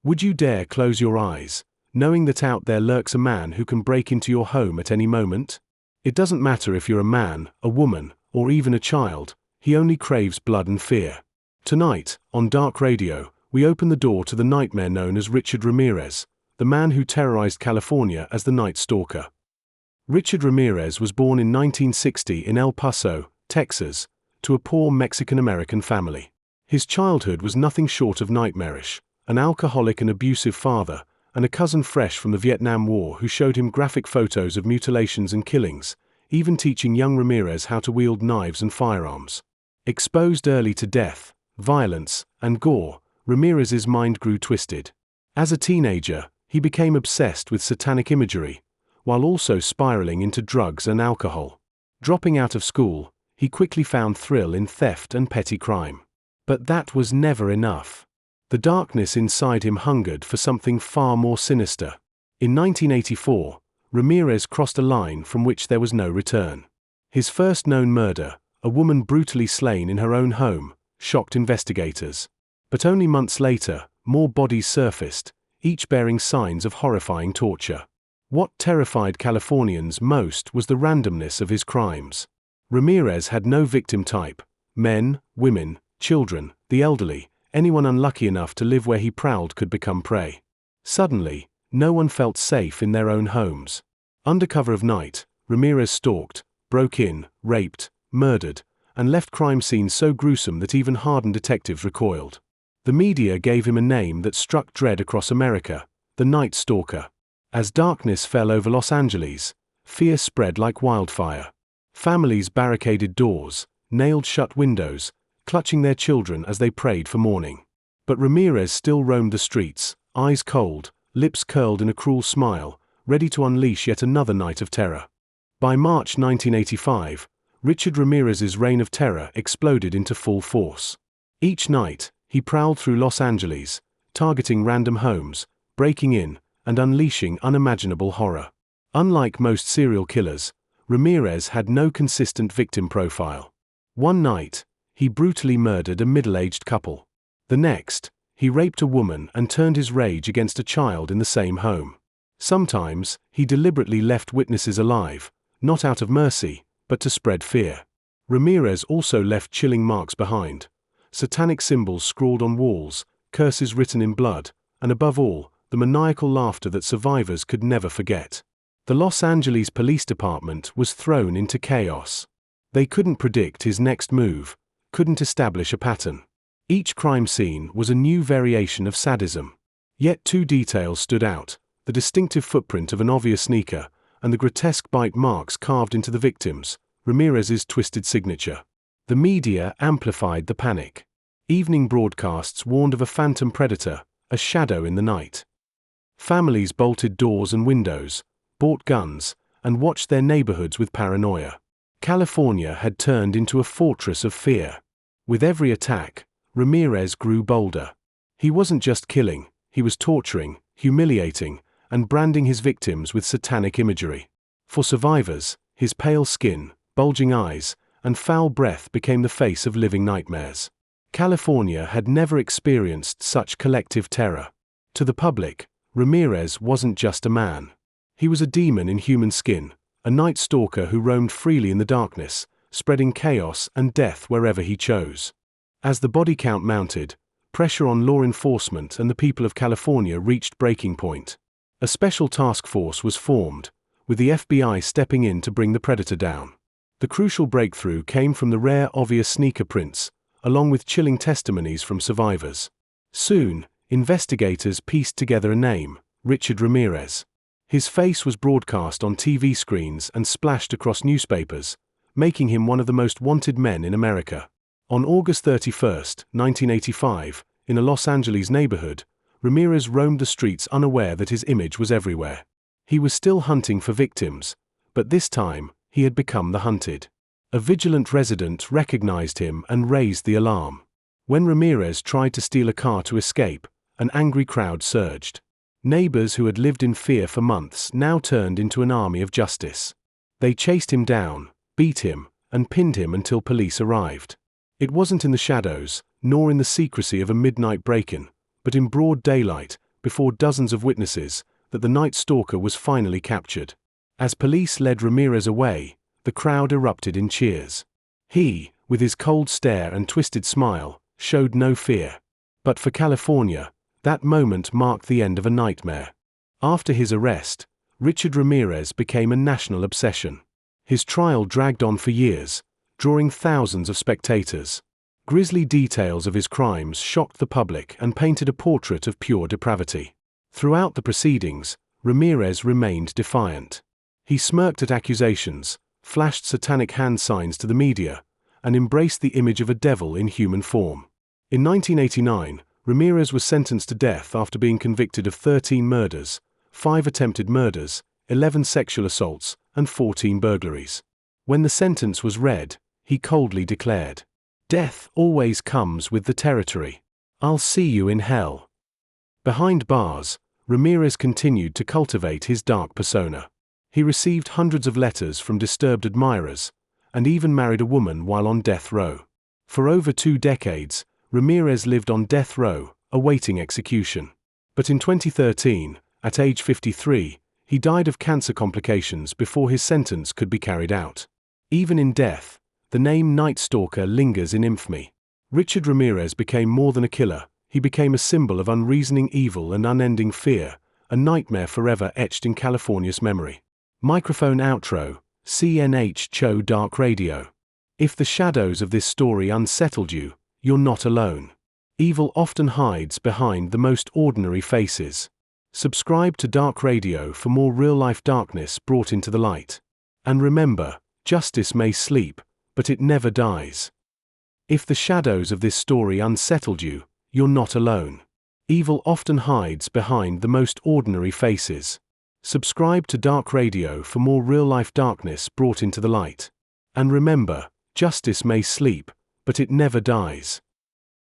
Would you dare close your eyes, knowing that out there lurks a man who can break into your home at any moment? It doesn't matter if you're a man, a woman, or even a child, he only craves blood and fear. Tonight, on Dark Radio, we open the door to the nightmare known as Richard Ramirez, the man who terrorized California as the Night Stalker. Richard Ramirez was born in 1960 in El Paso, Texas, to a poor Mexican-American family. His childhood was nothing short of nightmarish. An alcoholic and abusive father, and a cousin fresh from the Vietnam War who showed him graphic photos of mutilations and killings, even teaching young Ramirez how to wield knives and firearms. Exposed early to death, violence, and gore, Ramirez's mind grew twisted. As a teenager, he became obsessed with satanic imagery, while also spiraling into drugs and alcohol. Dropping out of school, he quickly found thrill in theft and petty crime. But that was never enough. The darkness inside him hungered for something far more sinister. In 1984, Ramirez crossed a line from which there was no return. His first known murder, a woman brutally slain in her own home, shocked investigators. But only months later, more bodies surfaced, each bearing signs of horrifying torture. What terrified Californians most was the randomness of his crimes. Ramirez had no victim type: men, women, children, the elderly. Anyone unlucky enough to live where he prowled could become prey. Suddenly, no one felt safe in their own homes. Under cover of night, Ramirez stalked, broke in, raped, murdered, and left crime scenes so gruesome that even hardened detectives recoiled. The media gave him a name that struck dread across America: the Night Stalker. As darkness fell over Los Angeles, fear spread like wildfire. Families barricaded doors, nailed shut windows, clutching their children as they prayed for morning. But Ramirez still roamed the streets, eyes cold, lips curled in a cruel smile, ready to unleash yet another night of terror. By March 1985, Richard Ramirez's reign of terror exploded into full force. Each night, he prowled through Los Angeles, targeting random homes, breaking in, and unleashing unimaginable horror. Unlike most serial killers, Ramirez had no consistent victim profile. One night, he brutally murdered a middle-aged couple. The next, he raped a woman and turned his rage against a child in the same home. Sometimes, he deliberately left witnesses alive, not out of mercy, but to spread fear. Ramirez also left chilling marks behind: satanic symbols scrawled on walls, curses written in blood, and above all, the maniacal laughter that survivors could never forget. The Los Angeles Police Department was thrown into chaos. They couldn't predict his next move, couldn't establish a pattern. Each crime scene was a new variation of sadism. Yet two details stood out: the distinctive footprint of an obvious sneaker, and the grotesque bite marks carved into the victims, Ramirez's twisted signature. The media amplified the panic. Evening broadcasts warned of a phantom predator, a shadow in the night. Families bolted doors and windows, bought guns, and watched their neighborhoods with paranoia. California had turned into a fortress of fear. With every attack, Ramirez grew bolder. He wasn't just killing, he was torturing, humiliating, and branding his victims with satanic imagery. For survivors, his pale skin, bulging eyes, and foul breath became the face of living nightmares. California had never experienced such collective terror. To the public, Ramirez wasn't just a man. He was a demon in human skin, a night stalker who roamed freely in the darkness, spreading chaos and death wherever he chose. As the body count mounted, pressure on law enforcement and the people of California reached breaking point. A special task force was formed, with the FBI stepping in to bring the predator down. The crucial breakthrough came from the rare obvious sneaker prints, along with chilling testimonies from survivors. Soon, investigators pieced together a name: Richard Ramirez. His face was broadcast on TV screens and splashed across newspapers, making him one of the most wanted men in America. On August 31, 1985, in a Los Angeles neighborhood, Ramirez roamed the streets unaware that his image was everywhere. He was still hunting for victims, but this time, he had become the hunted. A vigilant resident recognized him and raised the alarm. When Ramirez tried to steal a car to escape, an angry crowd surged. Neighbors who had lived in fear for months now turned into an army of justice. They chased him down, beat him, and pinned him until police arrived. It wasn't in the shadows, nor in the secrecy of a midnight break-in, but in broad daylight, before dozens of witnesses, that the Night Stalker was finally captured. As police led Ramirez away, the crowd erupted in cheers. He, with his cold stare and twisted smile, showed no fear. But for California, that moment marked the end of a nightmare. After his arrest, Richard Ramirez became a national obsession. His trial dragged on for years, drawing thousands of spectators. Grisly details of his crimes shocked the public and painted a portrait of pure depravity. Throughout the proceedings, Ramirez remained defiant. He smirked at accusations, flashed satanic hand signs to the media, and embraced the image of a devil in human form. In 1989, Ramirez was sentenced to death after being convicted of 13 murders, 5 attempted murders, 11 sexual assaults, and 14 burglaries. When the sentence was read, he coldly declared, "Death always comes with the territory. I'll see you in hell." Behind bars, Ramirez continued to cultivate his dark persona. He received hundreds of letters from disturbed admirers, and even married a woman while on death row. For over 2 decades, Ramirez lived on death row, awaiting execution. But in 2013, at age 53, he died of cancer complications before his sentence could be carried out. Even in death, the name Night Stalker lingers in infamy. Richard Ramirez became more than a killer. He became a symbol of unreasoning evil and unending fear, a nightmare forever etched in California's memory. Microphone outro, CNH Cho Dark Radio. If the shadows of this story unsettled you, you're not alone. Evil often hides behind the most ordinary faces. Subscribe to Dark Radio for more real-life darkness brought into the light. And remember, justice may sleep, but it never dies. If the shadows of this story unsettled you, you're not alone. Evil often hides behind the most ordinary faces. Subscribe to Dark Radio for more real-life darkness brought into the light. And remember, justice may sleep, but it never dies.